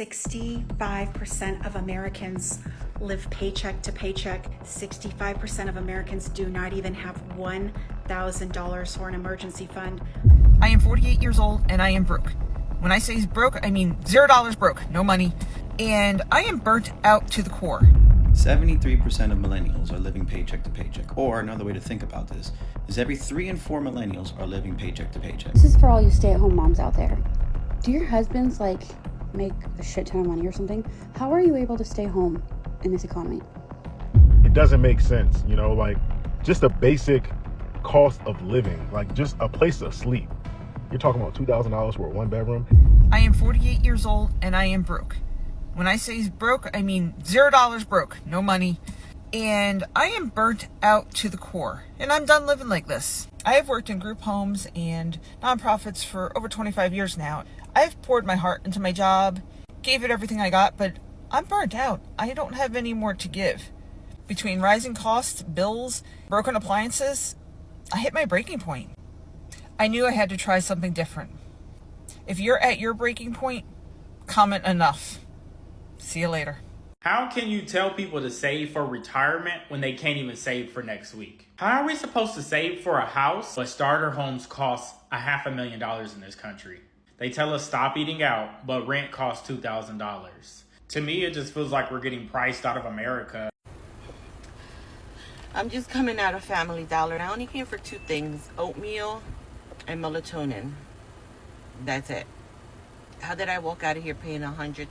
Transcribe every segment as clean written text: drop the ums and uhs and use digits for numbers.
65% of Americans live paycheck to paycheck. 65% of Americans do not even have $1,000 for an emergency fund. I am 48 years old and I am broke. When I say broke, I mean $0 broke, no money. And I am burnt out to the core. 73% of millennials are living paycheck to paycheck. Or another way to think about this is every 3 in 4 millennials are living paycheck to paycheck. This is for all you stay-at-home moms out there. Do your husbands make a shit ton of money or something? How are you able to stay home in this economy? It doesn't make sense, just a basic cost of living, just a place to sleep. You're talking about $2,000 for a 1-bedroom. I am 48 years old and I am broke. When I say broke, I mean $0 broke, no money. And I am burnt out to the core. And I'm done living like this. I have worked in group homes and nonprofits for over 25 years now. I've poured my heart into my job, gave it everything I got, but I'm burnt out. I don't have any more to give. Between rising costs, bills, broken appliances, I hit my breaking point. I knew I had to try something different. If you're at your breaking point, comment enough. See you later. How can you tell people to save for retirement when they can't even save for next week? How are we supposed to save for a house, but starter homes cost $500,000 in this country? They tell us stop eating out, but rent costs $2,000. To me, it just feels like we're getting priced out of America. I'm just coming out of Family Dollar. I only came for 2 things, oatmeal and melatonin. That's it. How did I walk out of here paying $100?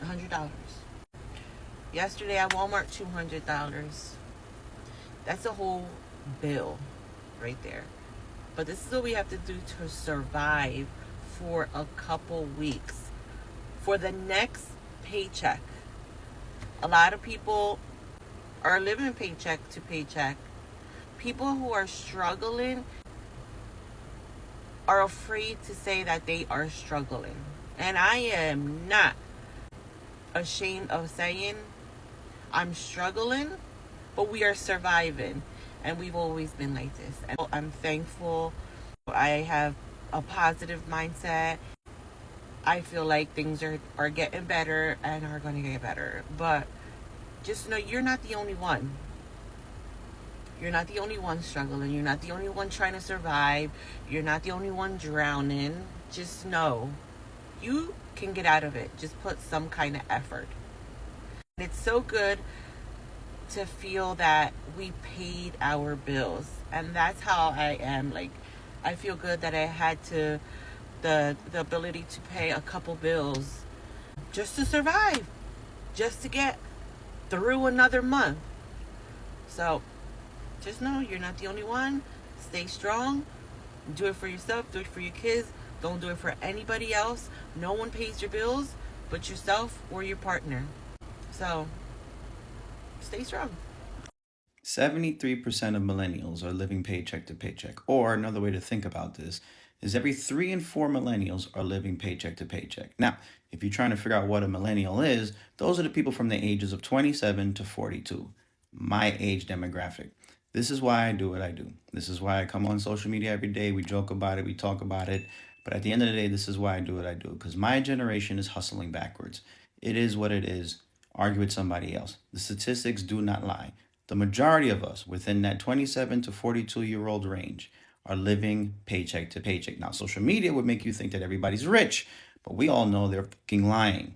$100. Yesterday at Walmart, $200. That's a whole bill right there. But this is what we have to do to survive for a couple weeks. For the next paycheck. A lot of people are living paycheck to paycheck. People who are struggling are afraid to say that they are struggling. And I am not ashamed of saying I'm struggling, but we are surviving, and we've always been like this. And I'm thankful. I have a positive mindset. I feel like things are getting better and are going to get better. But just know you're not the only one. You're not the only one struggling. You're not the only one trying to survive. You're not the only one drowning. Just know you can get out of it. Just put some kind of effort. It's so good to feel that we paid our bills. And that's how I am. I feel good that I had the ability to pay a couple bills just to survive, just to get through another month. So just know you're not the only one. Stay strong. Do it for yourself. Do it for your kids. Don't do it for anybody else. No one pays your bills but yourself or your partner. So stay strong. 73% of millennials are living paycheck to paycheck. Or another way to think about this is every 3 in 4 millennials are living paycheck to paycheck. Now, if you're trying to figure out what a millennial is, those are the people from the ages of 27 to 42, my age demographic. This is why I do what I do. This is why I come on social media every day. We joke about it. We talk about it. But at the end of the day, this is why I do what I do. Because my generation is hustling backwards. It is what it is. Argue with somebody else. The statistics do not lie. The majority of us within that 27 to 42-year-old range are living paycheck to paycheck. Now, social media would make you think that everybody's rich, but we all know they're fucking lying.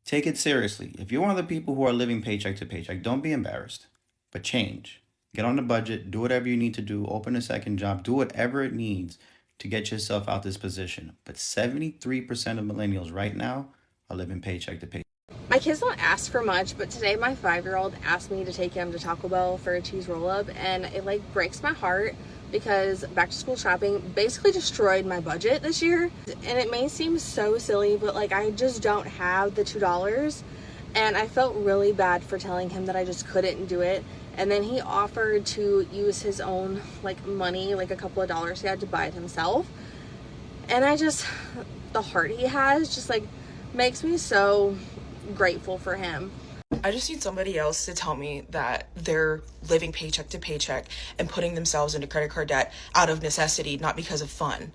Take it seriously. If you're one of the people who are living paycheck to paycheck, don't be embarrassed, but change. Get on the budget, do whatever you need to do, open a second job, do whatever it needs to get yourself out this position. But 73% of millennials right now are living paycheck to paycheck. My kids don't ask for much, but today my 5-year-old asked me to take him to Taco Bell for a cheese roll-up, and it breaks my heart because back to school shopping basically destroyed my budget this year. And it may seem so silly, but I just don't have the $2, and I felt really bad for telling him that I just couldn't do it. And then he offered to use his own money, a couple of dollars he had to buy it himself. And the heart he has just makes me so grateful for him. I just need somebody else to tell me that they're living paycheck to paycheck and putting themselves into credit card debt out of necessity, not because of fun.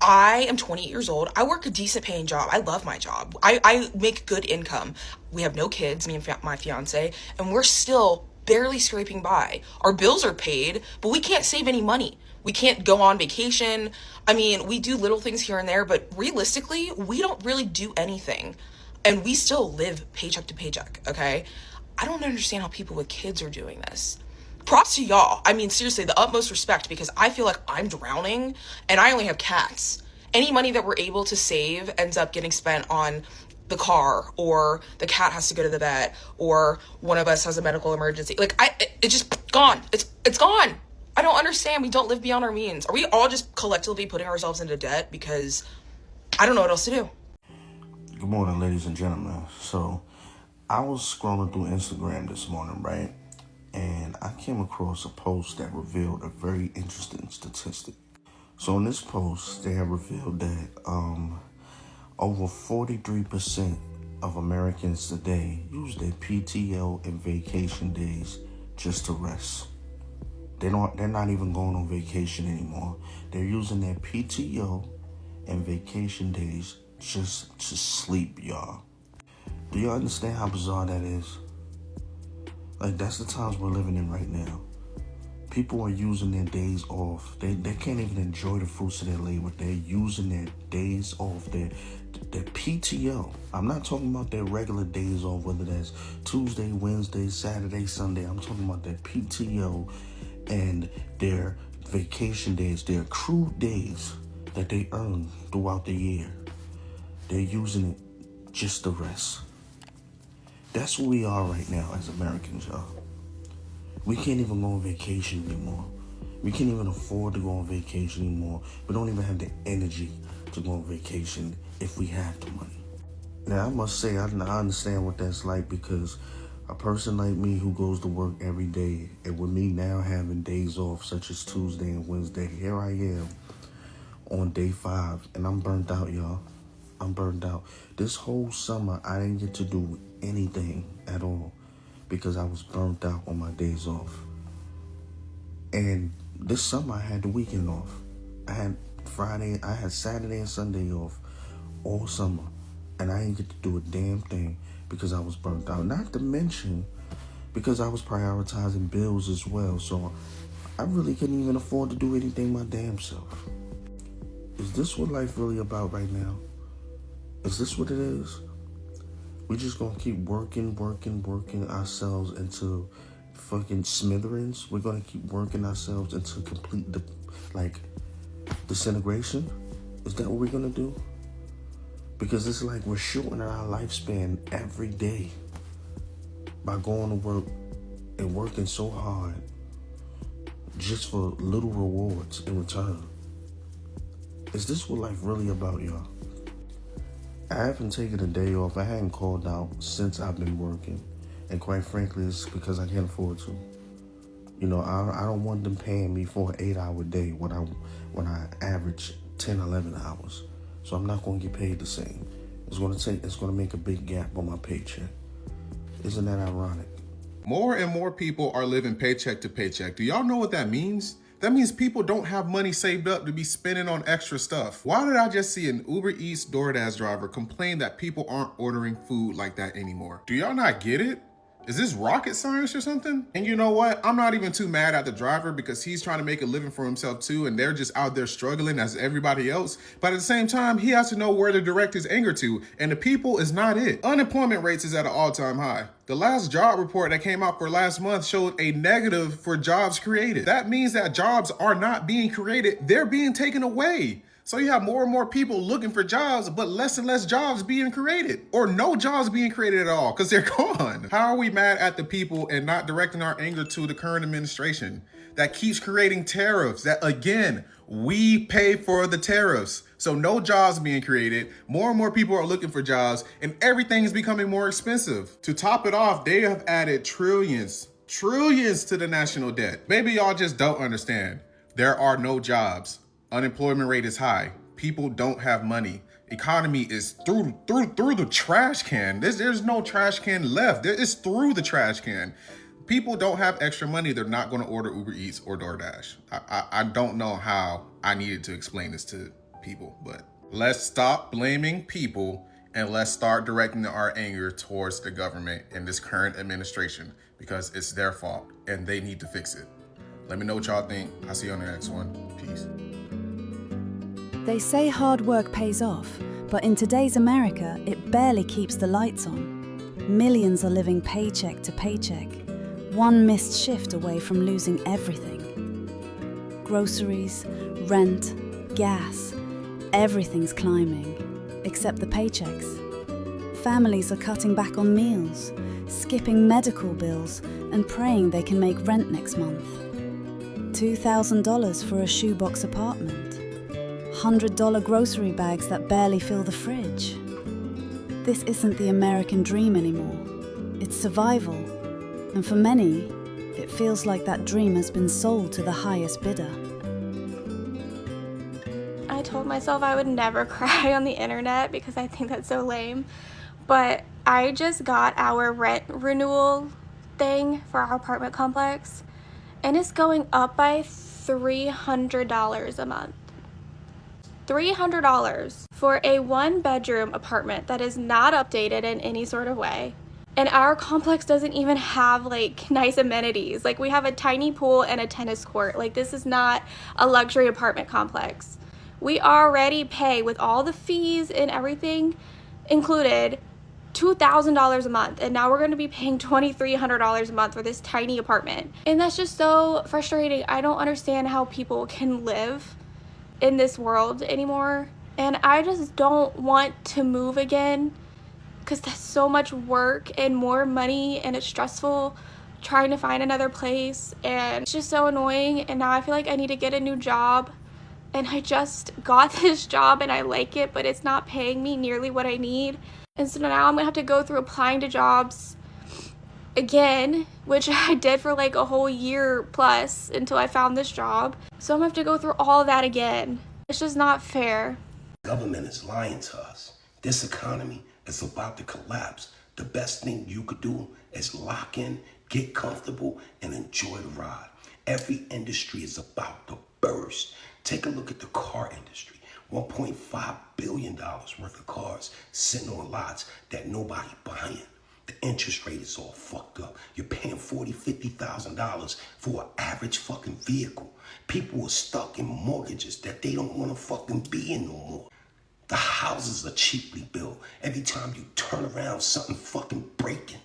I am 28 years old. I work a decent paying job. I love my job. I make good income. We have no kids, me and my fiance, and we're still barely scraping by. Our bills are paid, but we can't save any money. We can't go on vacation. I mean, we do little things here and there, but realistically, we don't really do anything. And we still live paycheck to paycheck, okay? I don't understand how people with kids are doing this. Props to y'all. I mean, seriously, the utmost respect, because I feel like I'm drowning and I only have cats. Any money that we're able to save ends up getting spent on the car, or the cat has to go to the vet, or one of us has a medical emergency. Like, it's just gone. It's gone. I don't understand. We don't live beyond our means. Are we all just collectively putting ourselves into debt? Because I don't know what else to do. Good morning, ladies and gentlemen. So I was scrolling through Instagram this morning, right? And I came across a post that revealed a very interesting statistic. So in this post, they have revealed that over 43% of Americans today use their PTO and vacation days just to rest. They're not even going on vacation anymore. They're using their PTO and vacation days just to sleep, y'all. Do you understand how bizarre that is? Like, that's the times we're living in right now. People are using their days off. They can't even enjoy the fruits of their labor. They're using their days off, their PTO. I'm not talking about their regular days off, whether that's Tuesday, Wednesday, Saturday, Sunday. I'm talking about their PTO and their vacation days, their accrued days that they earn throughout the year. They're using it just to rest. That's where we are right now as Americans, y'all. We can't even go on vacation anymore. We can't even afford to go on vacation anymore. We don't even have the energy to go on vacation if we have the money. Now, I must say, I understand what that's like, because a person like me who goes to work every day, and with me now having days off, such as Tuesday and Wednesday, here I am on day 5, and I'm burnt out, y'all. I'm burned out. This whole summer, I didn't get to do anything at all because I was burnt out on my days off. And this summer, I had the weekend off. I had Saturday and Sunday off all summer, and I didn't get to do a damn thing because I was burnt out. Not to mention, because I was prioritizing bills as well, so I really couldn't even afford to do anything my damn self. Is this what life really about right now? Is this what it is? We just gonna keep working ourselves into fucking smithereens? We're gonna keep working ourselves into complete, disintegration? Is that what we're gonna do? Because it's like we're shortening our lifespan every day by going to work and working so hard just for little rewards in return. Is this what life really about, y'all? I haven't taken a day off. I hadn't called out since I've been working. And quite frankly, it's because I can't afford to. You know, I don't want them paying me for an 8-hour day when I average 10, 11 hours. So I'm not going to get paid the same. It's going to make a big gap on my paycheck. Isn't that ironic? More and more people are living paycheck to paycheck. Do y'all know what that means? That means people don't have money saved up to be spending on extra stuff. Why did I just see an Uber Eats DoorDash driver complain that people aren't ordering food like that anymore? Do y'all not get it? Is this rocket science or something? And you know what? I'm not even too mad at the driver because he's trying to make a living for himself too, and they're just out there struggling as everybody else. But at the same time, he has to know where to direct his anger to, and the people is not it. Unemployment rates is at an all-time high. The last job report that came out for last month showed a negative for jobs created. That means that jobs are not being created, they're being taken away. So you have more and more people looking for jobs, but less and less jobs being created, or no jobs being created at all because they're gone. How are we mad at the people and not directing our anger to the current administration that keeps creating tariffs that, again, we pay for the tariffs? So no jobs being created, more and more people are looking for jobs, and everything is becoming more expensive. To top it off, they have added trillions to the national debt. Maybe y'all just don't understand. There are no jobs. Unemployment rate is high. People don't have money. Economy is through the trash can. There's no trash can left. It's through the trash can. People don't have extra money. They're not going to order Uber Eats or DoorDash. I don't know how I needed to explain this to people. But let's stop blaming people and let's start directing our anger towards the government and this current administration, because it's their fault and they need to fix it. Let me know what y'all think. I'll see you on the next one. Peace. They say hard work pays off, but in today's America, it barely keeps the lights on. Millions are living paycheck to paycheck, one missed shift away from losing everything. Groceries, rent, gas, everything's climbing, except the paychecks. Families are cutting back on meals, skipping medical bills, and praying they can make rent next month. $2,000 for a shoebox apartment. $100 grocery bags that barely fill the fridge. This isn't the American dream anymore. It's survival. And for many, it feels like that dream has been sold to the highest bidder. I told myself I would never cry on the internet because I think that's so lame. But I just got our rent renewal thing for our apartment complex, and it's going up by $300 a month. $300 for a one-bedroom apartment that is not updated in any sort of way. And our complex doesn't even have like nice amenities. Like, we have a tiny pool and a tennis court. Like, this is not a luxury apartment complex. We already pay, with all the fees and everything included, $2,000 a month, and now we're going to be paying $2,300 a month for this tiny apartment. And that's just so frustrating. I don't understand how people can live in this world anymore, and I just don't want to move again because that's so much work and more money, and it's stressful trying to find another place, and it's just so annoying. And now I feel like I need to get a new job, and I just got this job and I like it, but it's not paying me nearly what I need. And so now I'm gonna have to go through applying to jobs again, which I did for like a whole year plus until I found this job. So I'm gonna have to go through all of that again. It's just not fair. Government is lying to us. This economy is about to collapse. The best thing you could do is lock in, get comfortable, and enjoy the ride. Every industry is about to burst. Take a look at the car industry. $1.5 billion worth of cars sitting on lots that nobody buying. The interest rate is all fucked up. You're paying $40,000, $50,000 for an average fucking vehicle. People are stuck in mortgages that they don't want to fucking be in no more. The houses are cheaply built. Every time you turn around, something fucking breaking.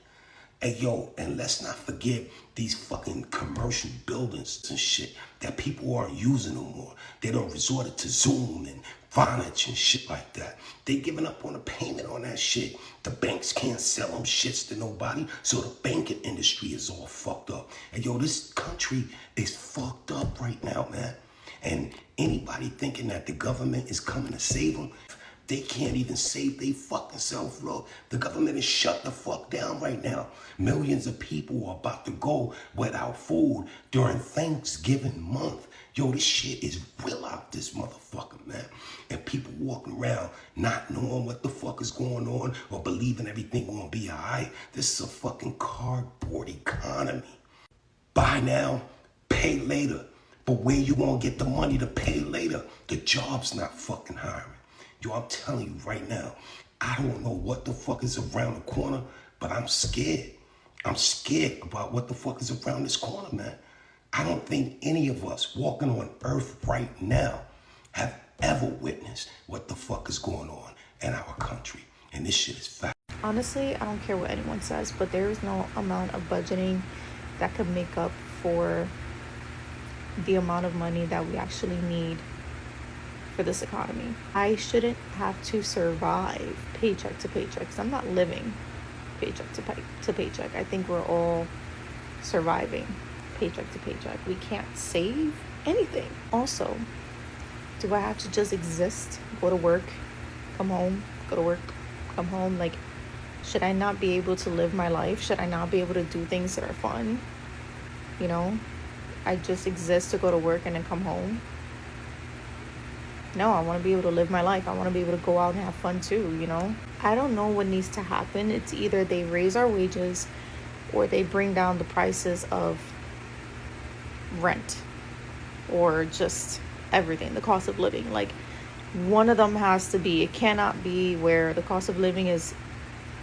Hey, yo, and let's not forget these fucking commercial buildings and shit that people aren't using no more. They don't resort to Zoom and Vonage and shit like that. They giving up on the payment on that shit. The banks can't sell them shits to nobody, so the banking industry is all fucked up. And yo, this country is fucked up right now, man. And anybody thinking that the government is coming to save them, they can't even save they fucking self, bro. The government is shut the fuck down right now. Millions of people are about to go without food during Thanksgiving month. Yo, this shit is real out this motherfucker, man. And people walking around not knowing what the fuck is going on or believing everything gonna be all right. This is a fucking cardboard economy. Buy now, pay later. But where you gonna get the money to pay later? The job's not fucking hiring. Yo, I'm telling you right now, I don't know what the fuck is around the corner, but I'm scared. I'm scared about what the fuck is around this corner, man. I don't think any of us walking on earth right now have ever witnessed what the fuck is going on in our country. And this shit is fact. Honestly, I don't care what anyone says, but there is no amount of budgeting that could make up for the amount of money that we actually need for this economy. I shouldn't have to survive paycheck to paycheck because I'm not living paycheck to paycheck. I think we're all surviving paycheck to paycheck. We can't save anything. Also, do I have to just exist, go to work, come home, go to work, come home? Like, should I not be able to live my life? Should I not be able to do things that are fun? You know, I just exist to go to work and then come home. No, I want to be able to live my life. I want to be able to go out and have fun too, you know? I don't know what needs to happen. It's either they raise our wages or they bring down the prices of rent or just everything, the cost of living. Like, One of them has to be. It cannot be where the cost of living is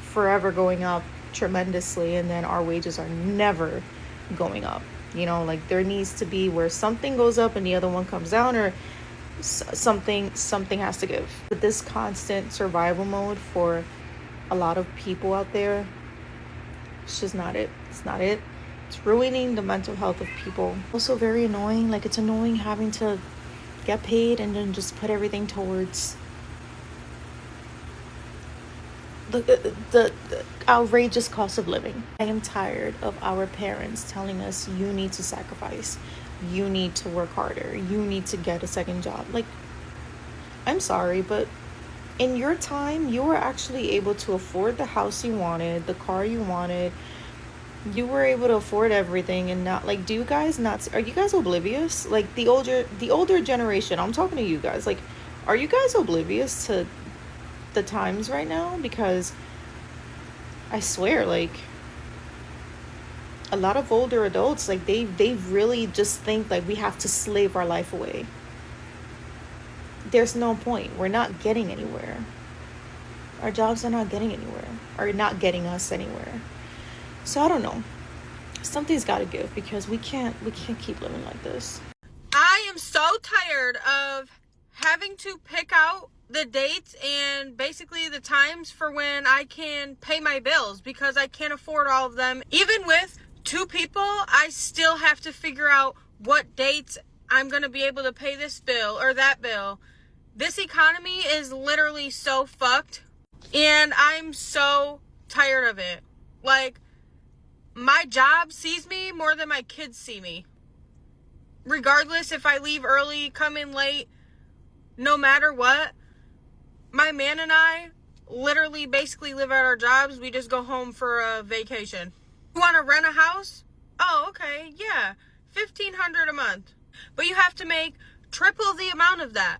forever going up tremendously and then our wages are never going up. You know, like there needs to be where something goes up and the other one comes down, or something has to give. But this constant survival mode for a lot of people out there, it's just not it. It's not it. It's ruining the mental health of people. Also very annoying. Like, it's annoying having to get paid and then just put everything towards the outrageous cost of living. I am tired of our parents telling us, you need to sacrifice, you need to work harder, you need to get a second job. Like, I'm sorry, but in your time, you were actually able to afford the house you wanted, the car you wanted. You were able to afford everything. And not like, do you guys not, are you guys oblivious? Like the older generation, I'm talking to you guys, like, are you guys oblivious to the times right now? Because I swear, like, a lot of older adults, like they really just think like we have to slave our life away. There's no point. We're not getting anywhere. Our jobs are not getting anywhere, are not getting us anywhere. So I don't know. Something's got to give, because we can't keep living like this. I am so tired of having to pick out the dates and basically the times for when I can pay my bills, because I can't afford all of them. Even with 2 people, I still have to figure out what dates I'm going to be able to pay this bill or that bill. This economy is literally so fucked, and I'm so tired of it. Like, my job sees me more than my kids see me. Regardless if I leave early, come in late, no matter what. My man and I literally basically live at our jobs. We just go home for a vacation. You want to rent a house? Oh, okay, yeah, $1,500 a month. But you have to make triple the amount of that.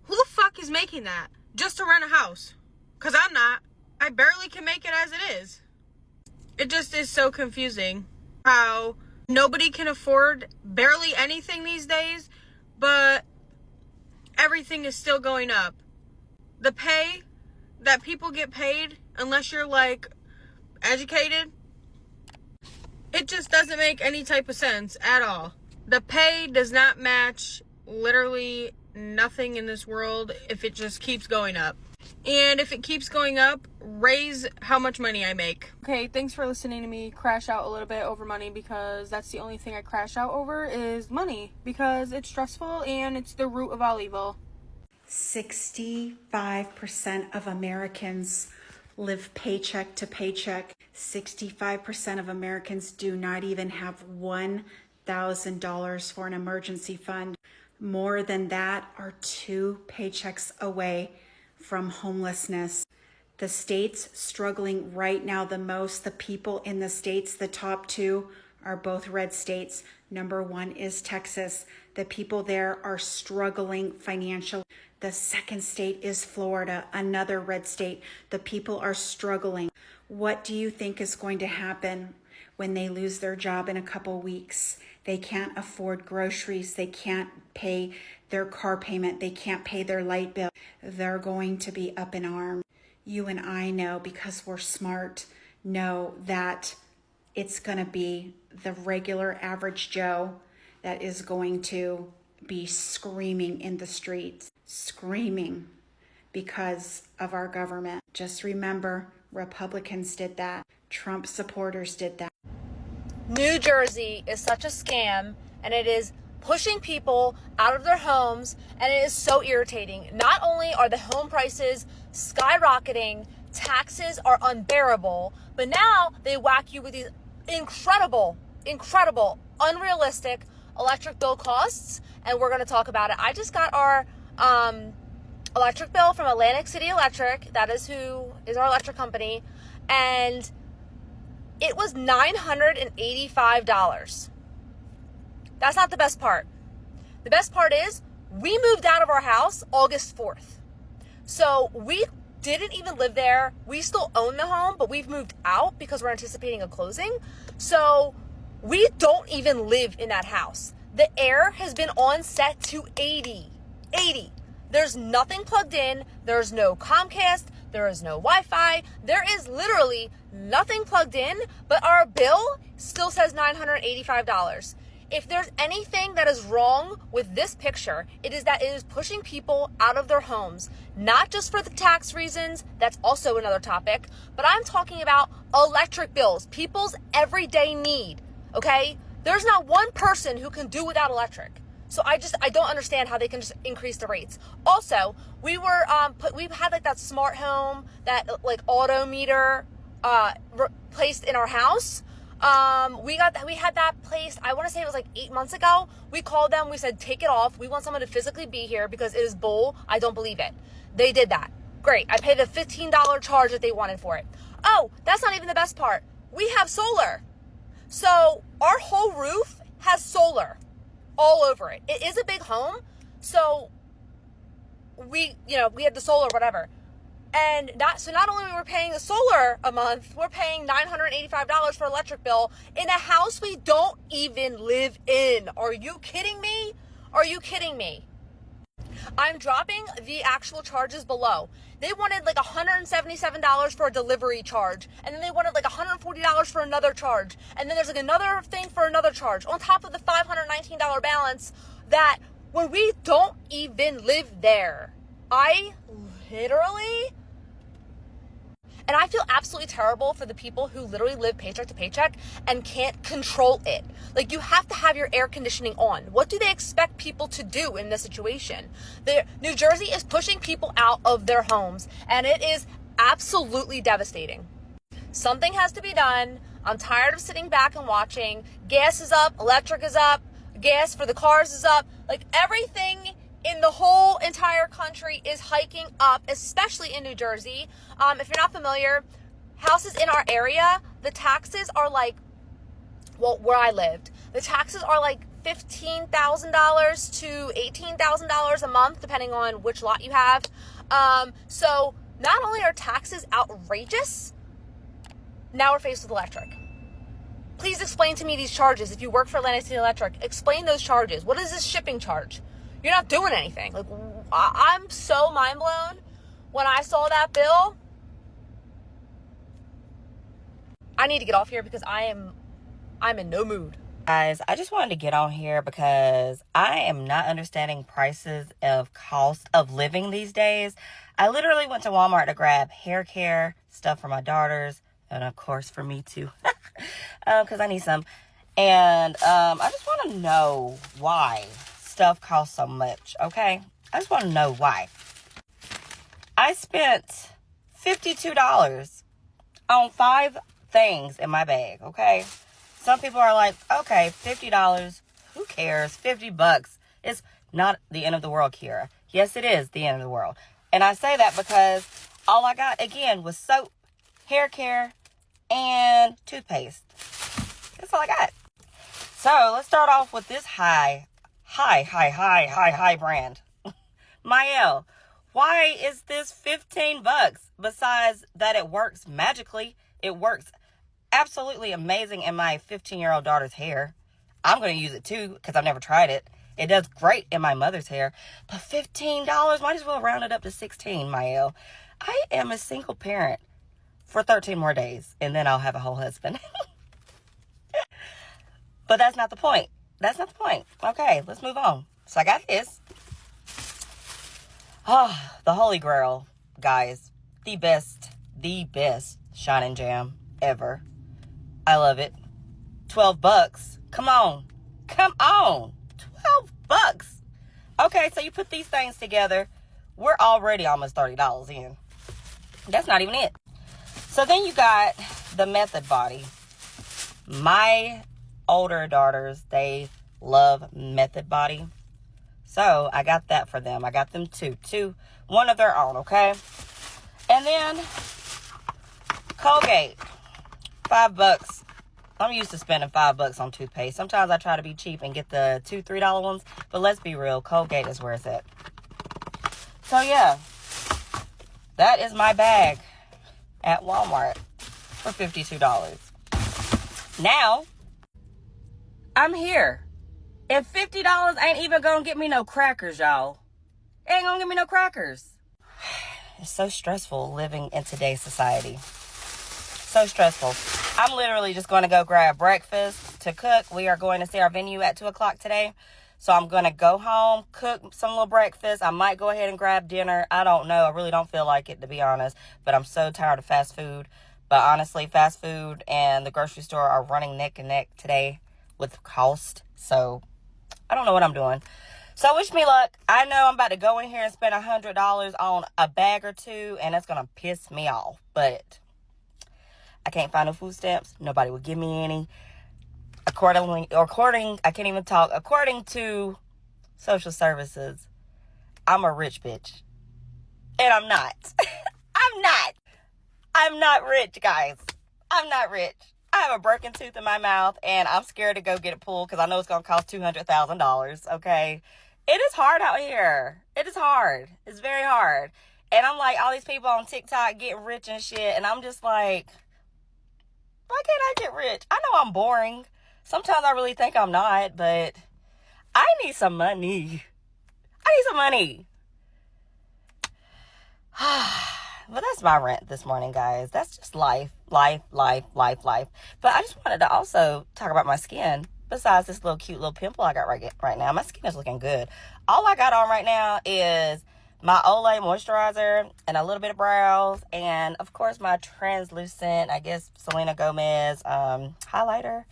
Who the fuck is making that just to rent a house? Because I'm not. I barely can make it as it is. It just is so confusing how nobody can afford barely anything these days, but everything is still going up. The pay that people get paid, unless you're like educated, it just doesn't make any type of sense at all. The pay does not match literally nothing in this world if it just keeps going up. And if it keeps going up, raise how much money I make. Okay, thanks for listening to me crash out a little bit over money, because that's the only thing I crash out over is money, because it's stressful and it's the root of all evil. 65% of Americans live paycheck to paycheck. 65% of Americans do not even have $1,000 for an emergency fund. More than that are 2 paychecks away from homelessness. The states struggling right now the most, the people in the states, the top 2 are both red states. Number 1 is Texas. The people there are struggling financially. The second state is Florida, another red state. The people are struggling. What do you think is going to happen when they lose their job in a couple weeks? They can't afford groceries. They can't pay their car payment. They can't pay their light bill. They're going to be up in arms. You and I know, because we're smart, know that it's going to be the regular average Joe that is going to be screaming in the streets, screaming because of our government. Just remember, Republicans did that. Trump supporters did that. New Jersey is such a scam, and it is pushing people out of their homes, and it is so irritating. Not only are the home prices skyrocketing, taxes are unbearable, but now they whack you with these incredible, unrealistic electric bill costs, and we're going to talk about it. I just got our electric bill from Atlantic City Electric. That is who is our electric company, and it was $985. That's not the best part. The best part is we moved out of our house August 4th. So we didn't even live there. We still own the home, but we've moved out because we're anticipating a closing. So we don't even live in that house. The air has been on set to 80. There's nothing plugged in. There's no Comcast. There is no Wi-Fi. There is literally nothing plugged in, but our bill still says $985. If there's anything that is wrong with this picture, it is that it is pushing people out of their homes, not just for the tax reasons, that's also another topic, but I'm talking about electric bills, people's everyday need, okay? There's not one person who can do without electric. So I don't understand how they can just increase the rates. Also, we've had like that smart home, that like auto meter placed in our house. We had that placed, I want to say it was like 8 months ago. We called them, we said, take it off. We want someone to physically be here because it is bull. I don't believe it. They did that. Great. I paid the $15 charge that they wanted for it. Oh, that's not even the best part. We have solar. So our whole roof has solar all over it. It is a big home. So we had the solar, whatever. And not only were we paying the solar a month, we're paying $985 for electric bill in a house we don't even live in. Are you kidding me? Are you kidding me? I'm dropping the actual charges below. They wanted like $177 for a delivery charge. And then they wanted like $140 for another charge. And then there's like another thing for another charge on top of the $519 balance that when we don't even live there. I literally... And I feel absolutely terrible for the people who literally live paycheck to paycheck and can't control it. Like, you have to have your air conditioning on. What do they expect people to do in this situation? New Jersey is pushing people out of their homes, and it is absolutely devastating. Something has to be done. I'm tired of sitting back and watching. Gas is up, electric is up, gas for the cars is up. Like, everything in the whole entire country is hiking up, especially in New Jersey. If you're not familiar, houses in our area, the taxes are like, well, where I lived, the taxes are like $15,000 to $18,000 a month, depending on which lot you have. So not only are taxes outrageous, now we're faced with electric. Please explain to me these charges. If you work for Atlantic City Electric, explain those charges. What is this shipping charge? You're not doing anything. Like, I'm so mind blown when I saw that bill. I need to get off here because I'm in no mood. Guys, I just wanted to get on here because I am not understanding prices of cost of living these days. I literally went to Walmart to grab hair care, stuff for my daughters, and of course for me too, because I need some. And I just want to know why stuff costs so much, okay? I just want to know why. I spent $52 on 5 things in my bag, okay? Some people are like, okay, $50, who cares? $50. It's not the end of the world, Kira. Yes, it is the end of the world. And I say that because all I got, again, was soap, hair care, and toothpaste. That's all I got. So let's start off with this high brand. Mael, why is this $15? Besides that it works magically, it works absolutely amazing in my 15-year-old daughter's hair. I'm going to use it too because I've never tried it. It does great in my mother's hair. But $15, might as well round it up to 16, Mael. I am a single parent for 13 more days, and then I'll have a whole husband. But that's not the point. That's not the point. Okay, let's move on. So I got this. Oh, the Holy Grail, guys. The best Shine Jam ever. I love it. $12. Come on. $12. Okay, so you put these things together. We're already almost $30 in. That's not even it. So then you got the Method Body. My older daughters, they love Method Body. So I got that for them. I got them two, one of their own, okay? And then Colgate, $5. I'm used to spending $5 on toothpaste. Sometimes I try to be cheap and get the $2, $3 ones, but let's be real, Colgate is where it's at. So yeah, that is my bag at Walmart for $52. Now, I'm here. And $50 ain't even gonna get me no crackers, y'all. They ain't gonna give me no crackers. It's so stressful living in today's society. So stressful. I'm literally just going to go grab breakfast to cook. We are going to see our venue at 2 o'clock today. So I'm going to go home, cook some little breakfast. I might go ahead and grab dinner. I don't know. I really don't feel like it, to be honest. But I'm so tired of fast food. But honestly, fast food and the grocery store are running neck and neck today with cost. So I don't know what I'm doing. So wish me luck. I know I'm about to go in here and spend $100 on a bag or two, and it's going to piss me off. But I can't find no food stamps. Nobody will give me any. According to social services, I'm a rich bitch. And I'm not. I'm not rich, guys. I'm not rich. I have a broken tooth in my mouth, and I'm scared to go get it pulled because I know it's going to cost $200,000, okay? It is hard out here. It is hard. It's very hard. And I'm like, all these people on TikTok getting rich and shit, and I'm just like, why can't I get rich? I know I'm boring. Sometimes I really think I'm not, but I need some money. But that's my rant this morning, guys. That's just life. But I just wanted to also talk about my skin. Besides this cute little pimple I got right now, my skin is looking good. All I got on right now is my Olay moisturizer and a little bit of brows, and of course my translucent, I guess, Selena Gomez highlighter.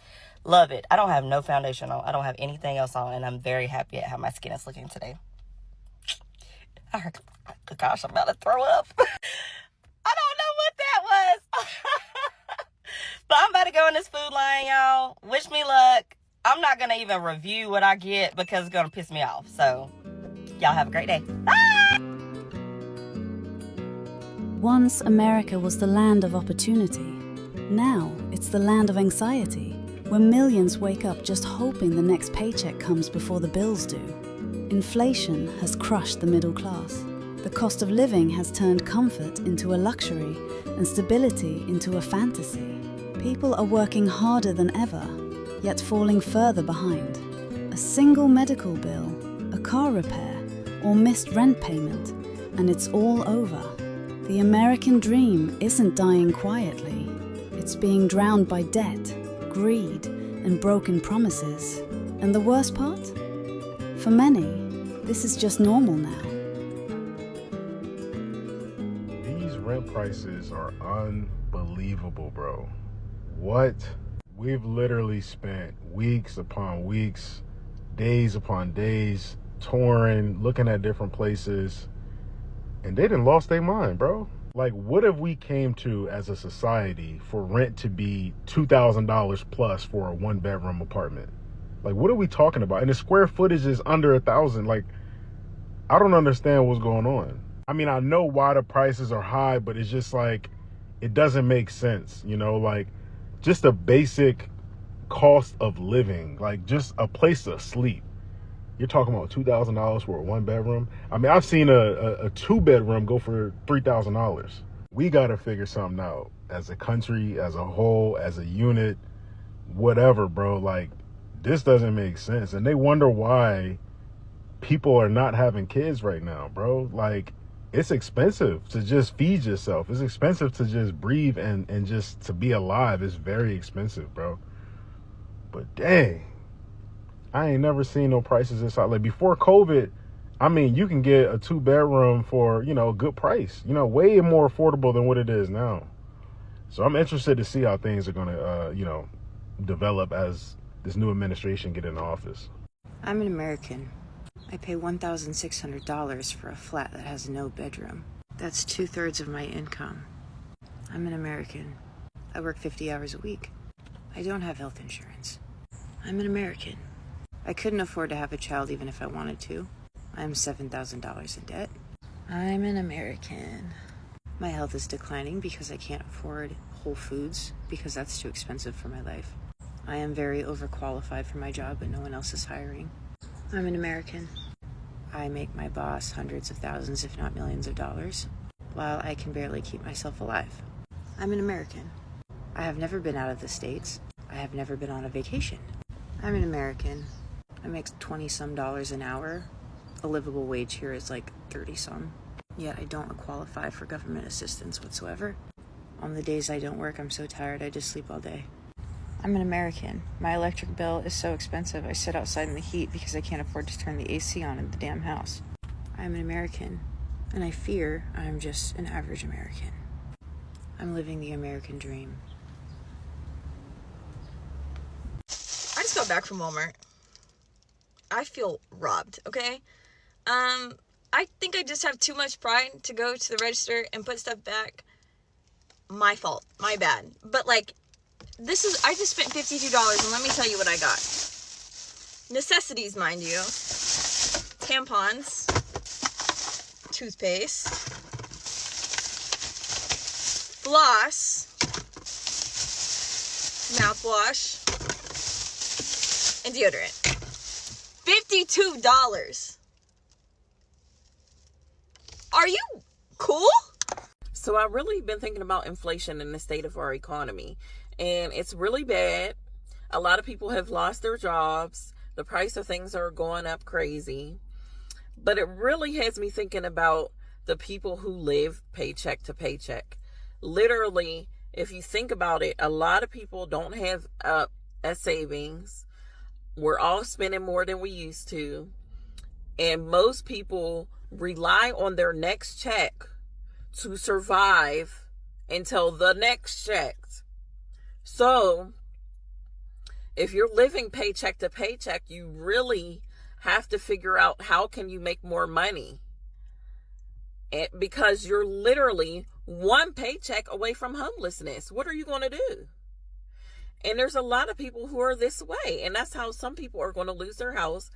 Love it. I don't have no foundation on. I don't have anything else on, and I'm very happy at how my skin is looking today. Gosh, I'm about to throw up. I don't know what that was. But I'm about to go in this food line, y'all. Wish me luck. I'm not going to even review what I get because it's going to piss me off. So, y'all have a great day. Bye! Once America was the land of opportunity. Now it's the land of anxiety, where millions wake up just hoping the next paycheck comes before the bills do. Inflation has crushed the middle class. The cost of living has turned comfort into a luxury and stability into a fantasy. People are working harder than ever, yet falling further behind. A single medical bill, a car repair, or missed rent payment, and it's all over. The American dream isn't dying quietly. It's being drowned by debt, greed, and broken promises. And the worst part? For many, this is just normal now. These rent prices are unbelievable, bro. What? We've literally spent weeks upon weeks, days upon days, touring, looking at different places, and they done lost their mind, bro. Like, what have we came to as a society for rent to be $2,000 plus for a one-bedroom apartment? Like, what are we talking about? And the square footage is under 1,000. Like, I don't understand what's going on. I mean, I know why the prices are high, but it's just like, it doesn't make sense, you know? Like, just a basic cost of living, like just a place to sleep. You're talking about $2,000 for a one bedroom. I mean, I've seen a two bedroom go for $3,000. We got to figure something out as a country, as a whole, as a unit, whatever, bro. Like, this doesn't make sense. And they wonder why people are not having kids right now, bro. Like, it's expensive to just feed yourself. It's expensive to just breathe and just to be alive. It's very expensive, bro. But dang, I ain't never seen no prices this high. Like, before COVID, I mean, you can get a two bedroom for, you know, a good price, you know, way more affordable than what it is now. So I'm interested to see how things are going to, you know, develop as this new administration get in office. I'm an American. I pay $1,600 for a flat that has no bedroom. That's 2/3 of my income. I'm an American. I work 50 hours a week. I don't have health insurance. I'm an American. I couldn't afford to have a child even if I wanted to. I'm $7,000 in debt. I'm an American. My health is declining because I can't afford Whole Foods because that's too expensive for my life. I am very overqualified for my job, but no one else is hiring. I'm an American. I make my boss hundreds of thousands, if not millions of dollars, while I can barely keep myself alive. I'm an American. I have never been out of the States. I have never been on a vacation. I'm an American. I make $20-some an hour. A livable wage here is like 30-some, yet I don't qualify for government assistance whatsoever. On the days I don't work, I'm so tired I just sleep all day. I'm an American. My electric bill is so expensive I sit outside in the heat because I can't afford to turn the AC on in the damn house. I'm an American, and I fear I'm just an average American. I'm living the American dream. I just got back from Walmart. I feel robbed, okay? I think I just have too much pride to go to the register and put stuff back. My fault. My bad. But like, I just spent $52 and let me tell you what I got. Necessities, mind you. Tampons. Toothpaste. Floss. Mouthwash. And deodorant. $52. Are you cool? So I've really been thinking about inflation and the state of our economy, and it's really bad. A lot of people have lost their jobs. The price of things are going up crazy. But it really has me thinking about the people who live paycheck to paycheck. Literally, if you think about it, a lot of people don't have a savings. We're all spending more than we used to. And most people rely on their next check to survive until the next check. So, if you're living paycheck to paycheck, you really have to figure out how can you make more money. Because you're literally one paycheck away from homelessness. What are you going to do? And there's a lot of people who are this way. And that's how some people are going to lose their house.